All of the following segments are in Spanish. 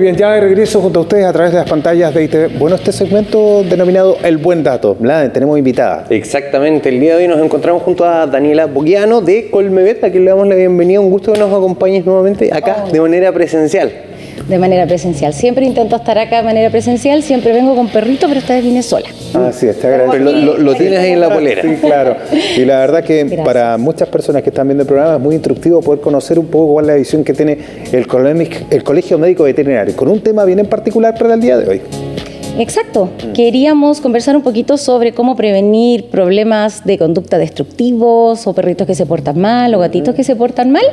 bien, ya de regreso junto a ustedes a través de las pantallas de ITV. Bueno, este segmento denominado El Buen Dato. Vlad, tenemos invitada. Exactamente, el día de hoy nos encontramos junto a Daniela Boquiano de Colmevet, a quien le damos la bienvenida. Un gusto que nos acompañes nuevamente acá de manera presencial. De manera presencial. Siempre intento estar acá de manera presencial, siempre vengo con perrito, pero esta vez vine sola. Ah, sí, está agradecido. Pero lo tienes ahí en la polera. Sí, claro. Y la verdad que Gracias. para muchas personas que están viendo el programa es muy instructivo poder conocer un poco cuál es la visión que tiene el Colegio Médico Veterinario, con un tema bien en particular para el día de hoy. Exacto. Queríamos conversar un poquito sobre cómo prevenir problemas de conducta destructivos, o perritos que se portan mal, o gatitos que se portan mal.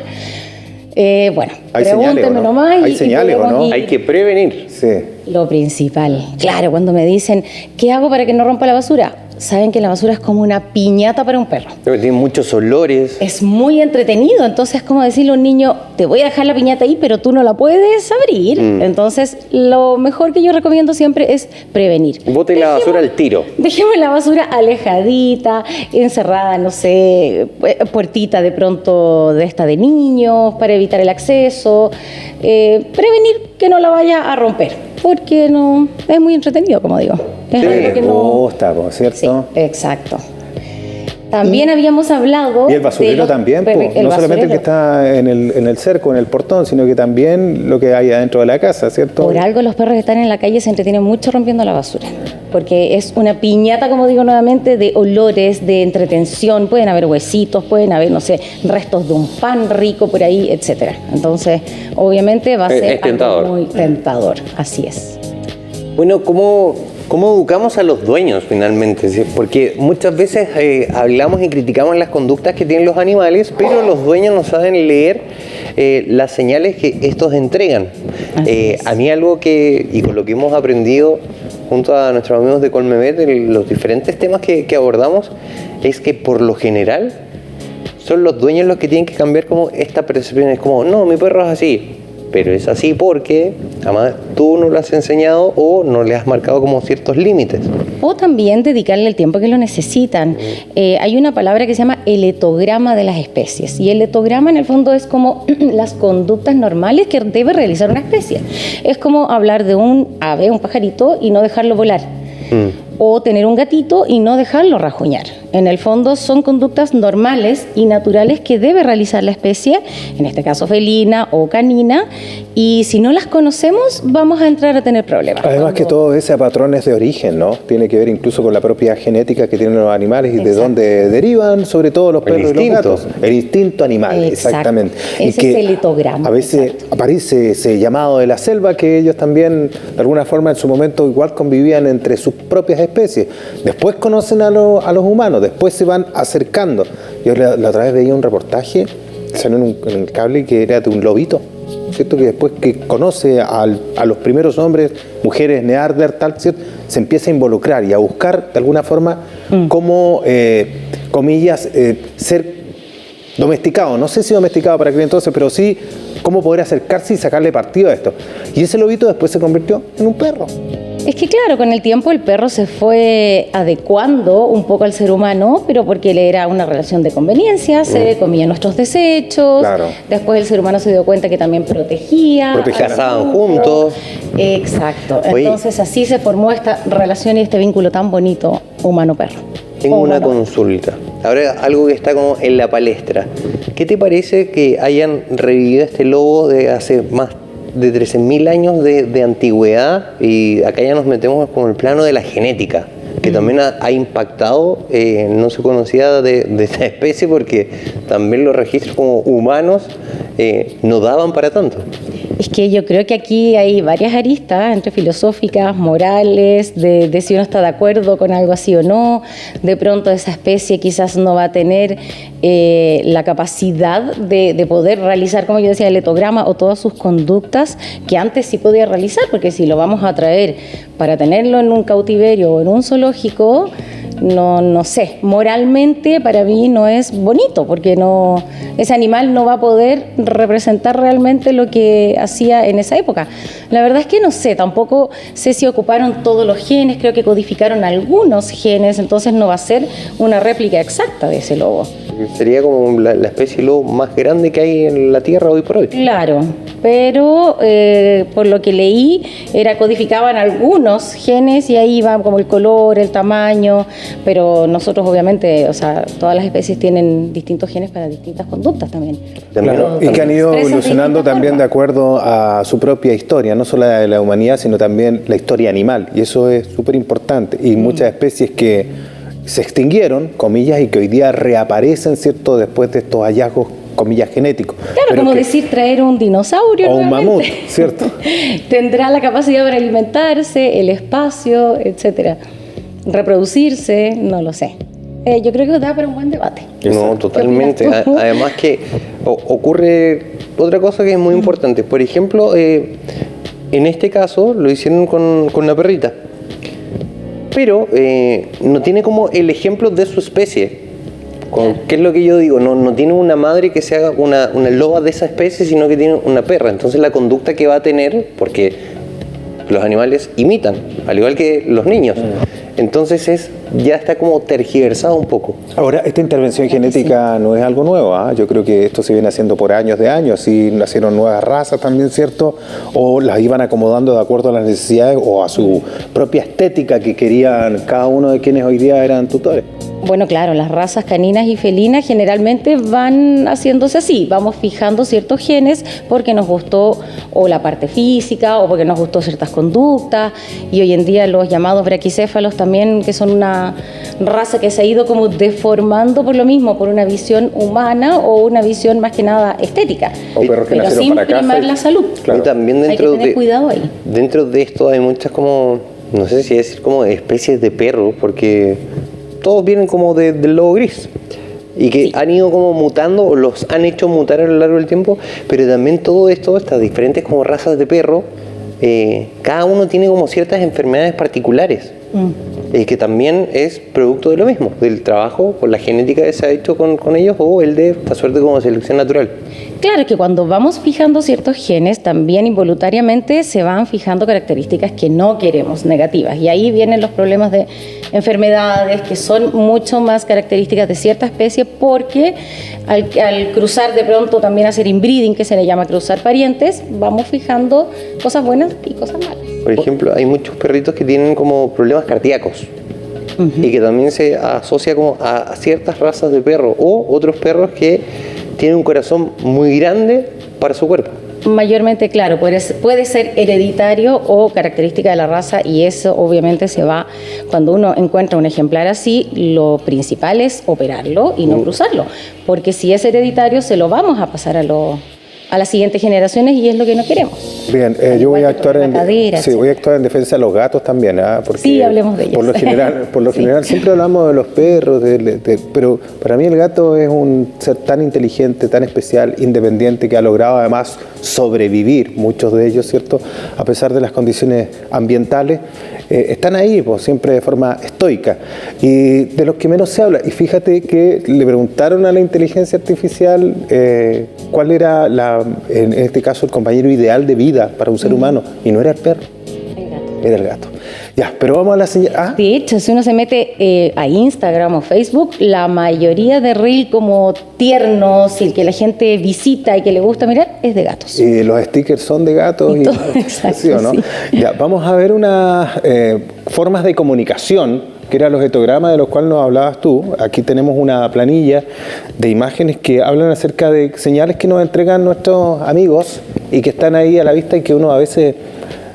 Bueno, ¿Hay señales pregúntenme o no? nomás. ¿Hay señales o no? Hay que prevenir. Sí. Lo principal. Claro, cuando me dicen, ¿qué hago para que no rompa la basura? Saben que la basura es como una piñata para un perro. Tiene muchos olores. Es muy entretenido, entonces es como decirle a un niño, te voy a dejar la piñata ahí, pero tú no la puedes abrir. Entonces, lo mejor que yo recomiendo siempre es prevenir. Bote la basura al tiro. Dejemos la basura alejadita, encerrada, no sé, puertita de pronto de esta de niños, para evitar el acceso. Prevenir que no la vaya a romper, porque no es muy entretenido, como digo. Es algo que no... gusta, ¿cierto? Sí, exacto. También habíamos hablado... Y el basurero también, po. No solamente el que está en el cerco, en el portón, sino que también lo que hay adentro de la casa, ¿cierto? Por algo los perros que están en la calle se entretienen mucho rompiendo la basura, porque es una piñata, como digo nuevamente, de olores, de entretención. Pueden haber huesitos, pueden haber, no sé, restos de un pan rico por ahí, etcétera. Entonces, obviamente va a ser tentador. algo muy tentador, así es. Bueno, ¿cómo educamos a los dueños finalmente? ¿Sí? Porque muchas veces hablamos y criticamos las conductas que tienen los animales, pero los dueños no saben leer las señales que estos entregan. A mí algo y con lo que hemos aprendido junto a nuestros amigos de Colmevet, los diferentes temas que abordamos, es que por lo general son los dueños los que tienen que cambiar como esta percepción. Es como, no, mi perro es así. Pero es así porque además tú no lo has enseñado o no le has marcado como ciertos límites. O también dedicarle el tiempo que lo necesitan. Hay una palabra que se llama el etograma de las especies. Y el etograma en el fondo es como las conductas normales que debe realizar una especie. Es como hablar de un ave, un pajarito, y no dejarlo volar. O tener un gatito y no dejarlo rajuñar. En el fondo son conductas normales y naturales que debe realizar la especie, en este caso felina o canina, y si no las conocemos vamos a entrar a tener problemas. Además que todo ese a patrones de origen, ¿no? Tiene que ver incluso con la propia genética que tienen los animales y de dónde derivan, sobre todo los perros y los gatos. El instinto animal, exactamente. Ese y que es el litograma. A veces aparece ese llamado de la selva que ellos también, de alguna forma, en su momento igual convivían entre sus propias especies. Después conocen a los humanos, después se van acercando. Yo la otra vez veía un reportaje, salió en el cable, que era de un lobito, ¿cierto? Que después que conoce a los primeros hombres, mujeres, neandertal, ¿cierto? Se empieza a involucrar y a buscar de alguna forma cómo, comillas, ser domesticado. No sé si domesticado para aquel entonces, pero sí cómo poder acercarse y sacarle partido a esto. Y ese lobito después se convirtió en un perro. Es que claro, con el tiempo el perro se fue adecuando un poco al ser humano, pero porque él era una relación de conveniencia, se comía nuestros desechos, después el ser humano se dio cuenta que también protegía. Cazaban juntos. Exacto, entonces así se formó esta relación y este vínculo tan bonito humano-perro. Tengo una consulta. Ahora algo que está como en la palestra. ¿Qué te parece que hayan revivido este lobo de hace más de 13.000 años de antigüedad? Y acá ya nos metemos con el plano de la genética, que también ha impactado, no se conocía de esta especie porque también los registros como humanos no daban para tanto. Es que yo creo que aquí hay varias aristas, entre filosóficas, morales, de si uno está de acuerdo con algo así o no. De pronto esa especie quizás no va a tener la capacidad de poder realizar, como yo decía, el etograma o todas sus conductas que antes sí podía realizar, porque si lo vamos a traer para tenerlo en un cautiverio o en un zoológico, no sé, moralmente para mí no es bonito, porque ese animal no va a poder representar realmente lo que hacía en esa época. La verdad es que no sé, tampoco sé si ocuparon todos los genes, creo que codificaron algunos genes, entonces no va a ser una réplica exacta de ese lobo. Sería como la especie de lobo más grande que hay en la Tierra hoy por hoy. Claro, pero por lo que leí, codificaban algunos genes y ahí va como el color, el tamaño, pero nosotros obviamente, o sea, todas las especies tienen distintos genes para distintas conductas también. Claro, y que han ido evolucionando también de acuerdo a su propia historia, no solo la de la humanidad, sino también la historia animal, y eso es súper importante. Y muchas especies que se extinguieron, comillas, y que hoy día reaparecen, ¿cierto?, después de estos hallazgos, comillas, genéticos. Claro, pero como que, decir traer un dinosaurio. O un nuevamente. mamut, ¿cierto? Tendrá la capacidad para alimentarse, el espacio, etcétera. Reproducirse, no lo sé. Yo creo que da para un buen debate. No, totalmente. Además que ocurre otra cosa que es muy importante. Por ejemplo, en este caso lo hicieron con una perrita, pero no tiene como el ejemplo de su especie. ¿Qué es lo que yo digo? No tiene una madre que se haga una loba de esa especie, sino que tiene una perra. Entonces la conducta que va a tener, porque los animales imitan, al igual que los niños. Entonces ya está como tergiversado un poco. Ahora, esta intervención genética no es algo nuevo, ¿eh? Yo creo que esto se viene haciendo por años de años, y nacieron nuevas razas también, ¿cierto? O las iban acomodando de acuerdo a las necesidades o a su propia estética que querían cada uno de quienes hoy día eran tutores. Bueno, claro, las razas caninas y felinas generalmente van haciéndose así, vamos fijando ciertos genes porque nos gustó o la parte física o porque nos gustó ciertas conductas, y hoy en día los llamados braquicéfalos también, que son una raza que se ha ido como deformando por lo mismo, por una visión humana o una visión más que nada estética, O perros que pero nacieron sin para casa primar y- la salud. Claro. Y también Hay que tener cuidado ahí. dentro de esto hay muchas como, no sé si decir como especies de perros, porque todos vienen como del lobo gris y que han ido como mutando o los han hecho mutar a lo largo del tiempo, pero también todo esto, estas diferentes como razas de perro, cada uno tiene como ciertas enfermedades particulares, que también es producto de lo mismo, del trabajo con la genética que se ha hecho con ellos, o el de esta suerte como selección natural. Claro que cuando vamos fijando ciertos genes, también involuntariamente se van fijando características que no queremos, negativas. Y ahí vienen los problemas de enfermedades que son mucho más características de cierta especie, porque al cruzar de pronto también hacer inbreeding, que se le llama cruzar parientes, vamos fijando cosas buenas y cosas malas. Por ejemplo, hay muchos perritos que tienen como problemas cardíacos y que también se asocia como a ciertas razas de perro, o otros perros que tienen un corazón muy grande para su cuerpo. Mayormente, claro, puede ser hereditario o característica de la raza, y eso obviamente se va, cuando uno encuentra un ejemplar así, lo principal es operarlo y no cruzarlo, porque si es hereditario se lo vamos a pasar a las siguientes generaciones, y es lo que no queremos. Bien, Al yo voy igual a que con actuar la cadera, sí, voy a actuar en defensa de los gatos también, ¿ah? Porque Sí, hablemos de ellos. Por lo Sí. general siempre hablamos de los perros, pero para mí el gato es un ser tan inteligente, tan especial, independiente, que ha logrado además sobrevivir, muchos de ellos, ¿cierto? A pesar de las condiciones ambientales, están ahí, pues, siempre de forma estoica, y de los que menos se habla. Y fíjate que le preguntaron a la inteligencia artificial cuál era en este caso el compañero ideal de vida para un ser humano, y no era el perro, era el gato. Ya, pero vamos a la señal. ¿Ah? De hecho, si uno se mete a Instagram o Facebook, la mayoría de reel como tiernos y el que la gente visita y que le gusta mirar es de gatos. Y los stickers son de gatos. Y todo, exacto, ¿sí o no? sí. Ya, vamos a ver unas formas de comunicación, que eran los etogramas de los cuales nos hablabas tú. Aquí tenemos una planilla de imágenes que hablan acerca de señales que nos entregan nuestros amigos y que están ahí a la vista, y que uno a veces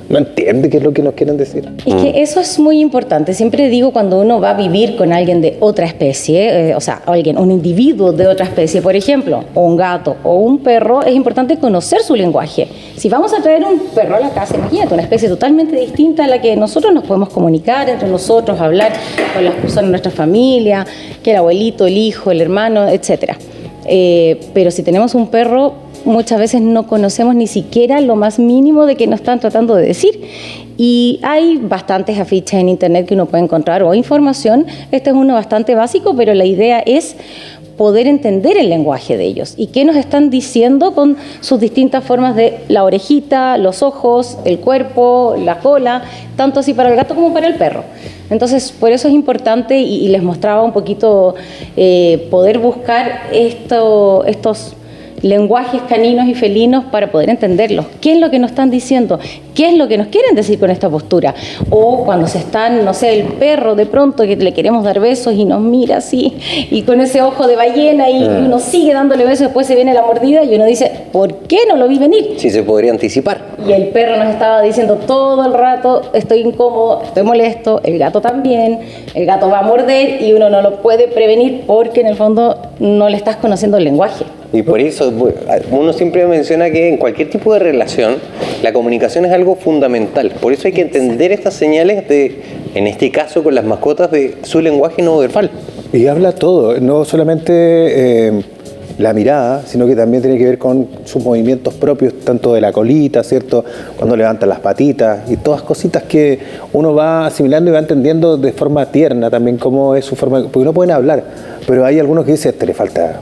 no entiende qué es lo que nos quieren decir. Es que eso es muy importante. Siempre digo, cuando uno va a vivir con alguien de otra especie, o sea, un individuo de otra especie, por ejemplo, o un gato o un perro, es importante conocer su lenguaje. Si vamos a traer un perro a la casa, imagínate, una especie totalmente distinta a la que nosotros nos podemos comunicar entre nosotros, hablar con las personas de nuestra familia, que el abuelito, el hijo, el hermano, etcétera. Pero si tenemos un perro, muchas veces no conocemos ni siquiera lo más mínimo de qué nos están tratando de decir. Y hay bastantes afiches en internet que uno puede encontrar, o información. Este es uno bastante básico, pero la idea es poder entender el lenguaje de ellos y qué nos están diciendo con sus distintas formas de la orejita, los ojos, el cuerpo, la cola, tanto así para el gato como para el perro. Entonces, por eso es importante, y les mostraba un poquito poder buscar estos lenguajes caninos y felinos para poder entenderlos. ¿Qué es lo que nos están diciendo? ¿Qué es lo que nos quieren decir con esta postura? O cuando se están, no sé, el perro de pronto que le queremos dar besos y nos mira así, y con ese ojo de ballena, y uno sigue dándole besos, después se viene la mordida y uno dice, ¿por qué no lo vi venir? Sí, se podría anticipar. Y el perro nos estaba diciendo todo el rato, estoy incómodo, estoy molesto, el gato también, el gato va a morder y uno no lo puede prevenir porque en el fondo no le estás conociendo el lenguaje. Y por eso uno siempre menciona que en cualquier tipo de relación la comunicación es algo fundamental. Por eso hay que entender estas señales de, en este caso con las mascotas, de su lenguaje no verbal. Y habla todo, no solamente la mirada, sino que también tiene que ver con sus movimientos propios, tanto de la colita, ¿cierto? Cuando levanta las patitas y todas cositas que uno va asimilando y va entendiendo de forma tierna también cómo es su forma, porque no pueden hablar, pero hay algunos que dicen, le falta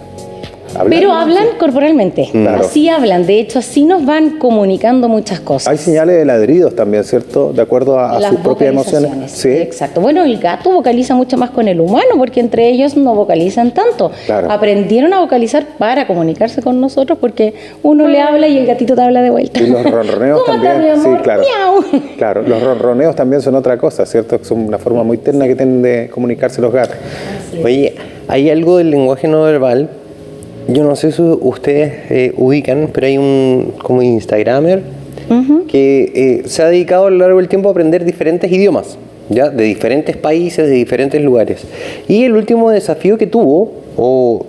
hablar. Pero hablan corporalmente, Claro. así hablan, de hecho así nos van comunicando muchas cosas. Hay señales de ladridos también, ¿cierto? De acuerdo a Las sus propias emociones. vocalizaciones, Sí. exacto. Bueno, el gato vocaliza mucho más con el humano porque entre ellos no vocalizan tanto. Claro. Aprendieron a vocalizar para comunicarse con nosotros porque uno le habla y el gatito te habla de vuelta. Y los ronroneos ¿Cómo también. estás, mi amor? Sí, claro. Miau. Claro, los ronroneos también son otra cosa, ¿cierto? Son una forma muy tierna que tienen de comunicarse los gatos. Oye, hay algo del lenguaje no verbal. Yo no sé si ustedes ubican, pero hay un como Instagramer que se ha dedicado a lo largo del tiempo a aprender diferentes idiomas, ¿ya? De diferentes países, de diferentes lugares. Y el último desafío que tuvo, o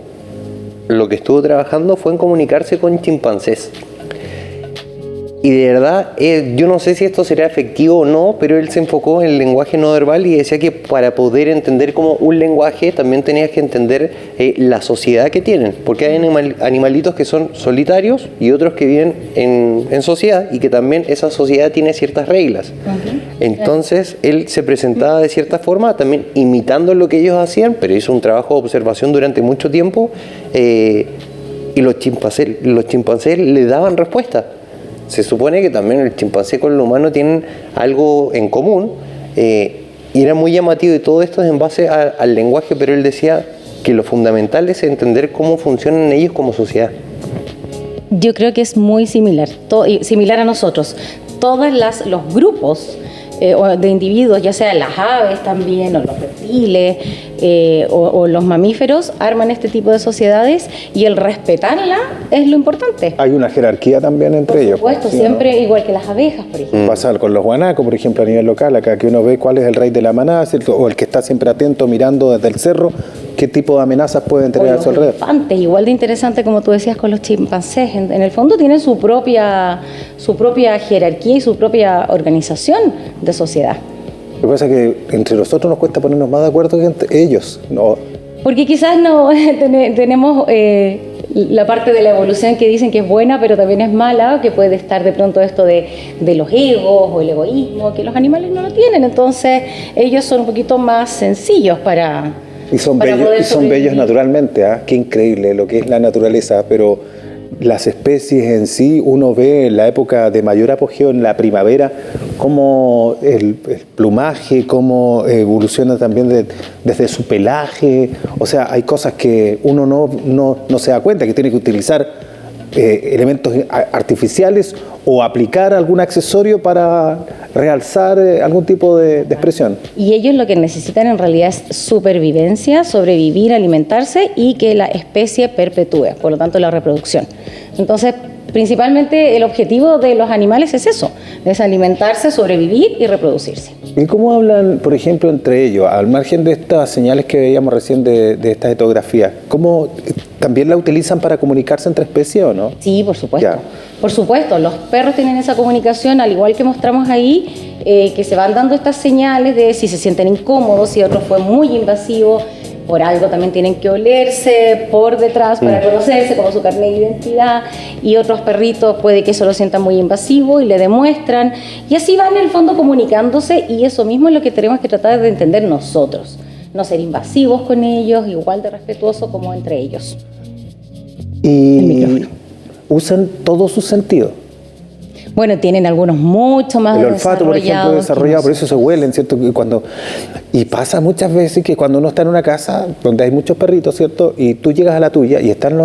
lo que estuvo trabajando, fue en comunicarse con chimpancés. Y de verdad, yo no sé si esto será efectivo o no, pero él se enfocó en el lenguaje no verbal y decía que para poder entender como un lenguaje también tenías que entender la sociedad que tienen, porque hay animalitos que son solitarios y otros que viven en sociedad y que también esa sociedad tiene ciertas reglas. Entonces él se presentaba de cierta forma, también imitando lo que ellos hacían, pero hizo un trabajo de observación durante mucho tiempo y los chimpancés le daban respuesta. Se supone que también el chimpancé con el humano tienen algo en común y era muy llamativo y todo esto es en base al lenguaje, pero él decía que lo fundamental es entender cómo funcionan ellos como sociedad. Yo creo que es muy similar, similar a nosotros. Todos los grupos de individuos, ya sea las aves también, o los reptiles, o los mamíferos, arman este tipo de sociedades y el respetarla es lo importante. Hay una jerarquía también entre ellos. Por supuesto, ¿sí, siempre igual que las abejas, por ejemplo. Pasa con los guanacos, por ejemplo, a nivel local, acá que uno ve cuál es el rey de la manada, ¿cierto? O el que está siempre atento mirando desde el cerro, qué tipo de amenazas pueden tener O a los su alrededor. elefantes, igual de interesante como tú decías con los chimpancés. En el fondo tienen su propia jerarquía y su propia organización de sociedad. Lo que pasa es que entre nosotros nos cuesta ponernos más de acuerdo que entre ellos. No, Porque quizás no tenemos la parte de la evolución que dicen que es buena, pero también es mala, que puede estar de pronto esto de los egos o el egoísmo, que los animales no lo tienen. Entonces ellos son un poquito más sencillos para... y son para bellos, poder y son sobrevivir. bellos naturalmente, ¿ah? Qué increíble lo que es la naturaleza, pero las especies en sí, uno ve en la época de mayor apogeo en la primavera, cómo el plumaje, cómo evoluciona también desde su pelaje, o sea, hay cosas que uno no se da cuenta, que tiene que utilizar elementos artificiales o aplicar algún accesorio para realzar algún tipo de expresión. Y ellos lo que necesitan en realidad es supervivencia, sobrevivir, alimentarse y que la especie perpetúe, por lo tanto la reproducción. Entonces, principalmente el objetivo de los animales es eso, es alimentarse, sobrevivir y reproducirse. ¿Y cómo hablan, por ejemplo, entre ellos, al margen de estas señales que veíamos recién de estas etografías? ¿Cómo también la utilizan para comunicarse entre especies o no? Sí, por supuesto. Ya. Por supuesto, los perros tienen esa comunicación, al igual que mostramos ahí, que se van dando estas señales de si se sienten incómodos, si otro fue muy invasivo, por algo también tienen que olerse por detrás para conocerse como su carnet de identidad, y otros perritos puede que eso lo sientan muy invasivo y le demuestran, y así van en el fondo comunicándose, y eso mismo es lo que tenemos que tratar de entender nosotros, no ser invasivos con ellos, igual de respetuosos como entre ellos. El Y micrófono. usan todos sus sentidos. Bueno, tienen algunos mucho más El olfato, por ejemplo, desarrollado, que por eso se huelen, ¿cierto? Y pasa muchas veces que cuando uno está en una casa donde hay muchos perritos, ¿cierto? Y tú llegas a la tuya y están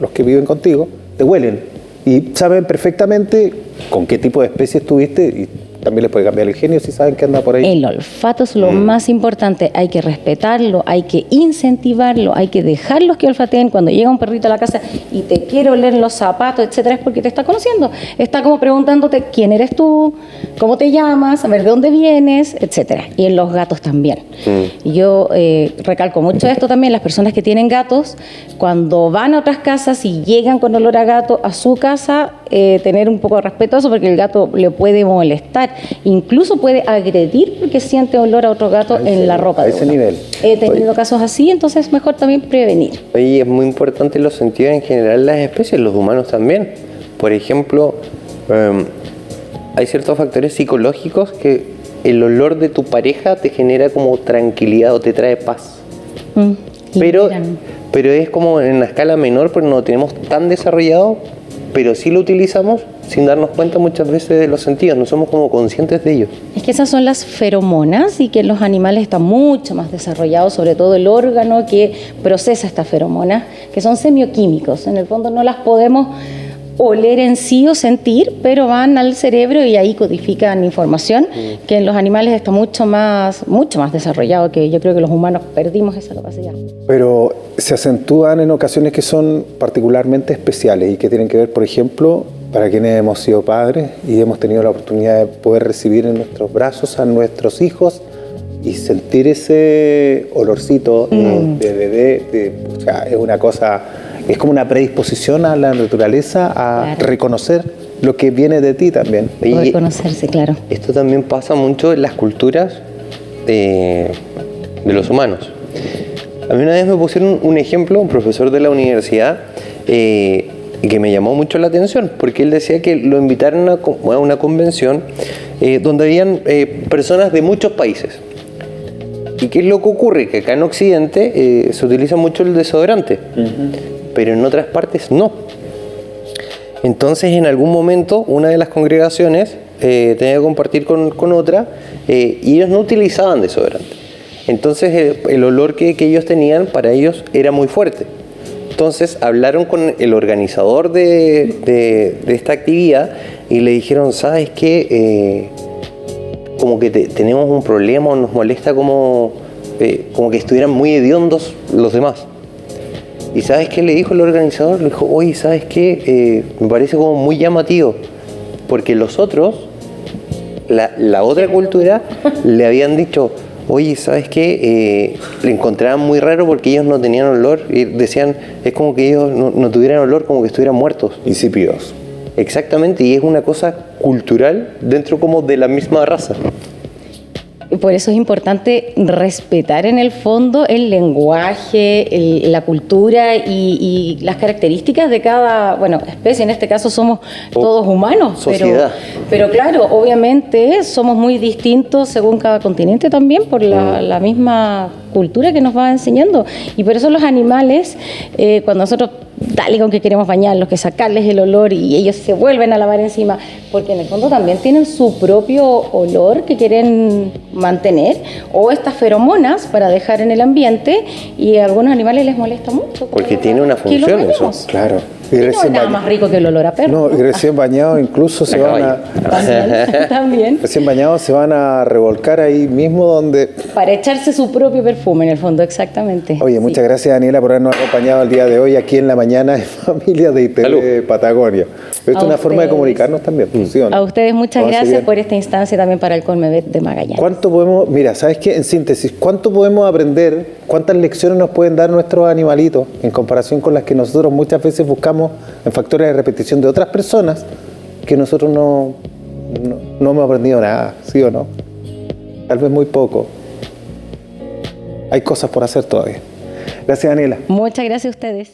los que viven contigo, te huelen y saben perfectamente con qué tipo de especie estuviste y también les puede cambiar el genio si saben que anda por ahí. El olfato es lo más importante, hay que respetarlo, hay que incentivarlo, hay que dejarlos que olfateen. Cuando llega un perrito a la casa y te quiere oler los zapatos, etcétera, es porque te está conociendo. Está como preguntándote quién eres tú, cómo te llamas, a ver de dónde vienes, etcétera. Y en los gatos también. Y yo recalco mucho esto también, las personas que tienen gatos, cuando van a otras casas y llegan con olor a gato a su casa, tener un poco de respeto a eso porque el gato le puede molestar. Incluso puede agredir porque siente olor a otro gato en la ropa. A ese nivel. He tenido casos así, entonces es mejor también prevenir. Oye, es muy importante en los sentidos en general las especies, los humanos también. Por ejemplo, hay ciertos factores psicológicos que el olor de tu pareja te genera como tranquilidad o te trae paz. Pero es como en la escala menor porque no lo tenemos tan desarrollado, pero sí lo utilizamos sin darnos cuenta muchas veces de los sentidos, no somos como conscientes de ello. Es que esas son las feromonas y que en los animales está mucho más desarrollado, sobre todo el órgano que procesa estas feromonas, que son semioquímicos. En el fondo no las podemos oler en sí o sentir, pero van al cerebro y ahí codifican información que en los animales está mucho más desarrollado, que yo creo que los humanos perdimos esa capacidad. Pero se acentúan en ocasiones que son particularmente especiales y que tienen que ver, por ejemplo, para quienes hemos sido padres y hemos tenido la oportunidad de poder recibir en nuestros brazos a nuestros hijos y sentir ese olorcito de bebé, o sea, es una cosa, es como una predisposición a la naturaleza a reconocer lo que viene de ti también. Poder conocerse, claro. Esto también pasa mucho en las culturas de los humanos. A mí una vez me pusieron un ejemplo, un profesor de la universidad, que me llamó mucho la atención, porque él decía que lo invitaron a una convención donde habían personas de muchos países. ¿Y qué es lo que ocurre? Que acá en Occidente se utiliza mucho el desodorante, pero en otras partes no. Entonces, en algún momento, una de las congregaciones tenía que compartir con otra y ellos no utilizaban desodorante. Entonces, el olor que ellos tenían para ellos era muy fuerte. Entonces hablaron con el organizador de esta actividad y le dijeron, ¿sabes qué? Como que tenemos un problema o nos molesta como que estuvieran muy hediondos los demás. ¿Y sabes qué le dijo el organizador? Le dijo, oye, ¿sabes qué? Me parece como muy llamativo, porque los otros, la otra cultura, le habían dicho, oye, ¿sabes qué? Le encontraban muy raro porque ellos no tenían olor y decían, es como que ellos no tuvieran olor, como que estuvieran muertos. Insípidos. Exactamente, y es una cosa cultural dentro como de la misma raza. Por eso es importante respetar en el fondo el lenguaje, la cultura y las características de cada, especie. En este caso somos todos humanos. Sociedad. Pero claro, obviamente somos muy distintos según cada continente también por la misma cultura que nos va enseñando. Y por eso los animales, cuando nosotros dale con que queremos bañarlos, que sacarles el olor y ellos se vuelven a lavar encima, porque en el fondo también tienen su propio olor que quieren mantener, o estas feromonas para dejar en el ambiente, y a algunos animales les molesta mucho. Porque tiene una función eso. Claro. Y no es nada más rico que el olor a perro. No, y recién bañados incluso se van a... También. Recién bañados se van a revolcar ahí mismo donde... Para echarse su propio perfume, en el fondo, exactamente. Oye, muchas gracias, Daniela, por habernos acompañado el día de hoy aquí en La Mañana de Familia de ITV Patagonia. Esto es una forma de comunicarnos también, funciona. A ustedes muchas gracias por esta instancia también para el Colmevet de Magallanes. ¿Cuánto podemos, mira, sabes qué, en síntesis, cuánto podemos aprender, cuántas lecciones nos pueden dar nuestros animalitos en comparación con las que nosotros muchas veces buscamos en factores de repetición de otras personas que nosotros no hemos aprendido nada, ¿sí o no? Tal vez muy poco. Hay cosas por hacer todavía. Gracias, Daniela. Muchas gracias a ustedes.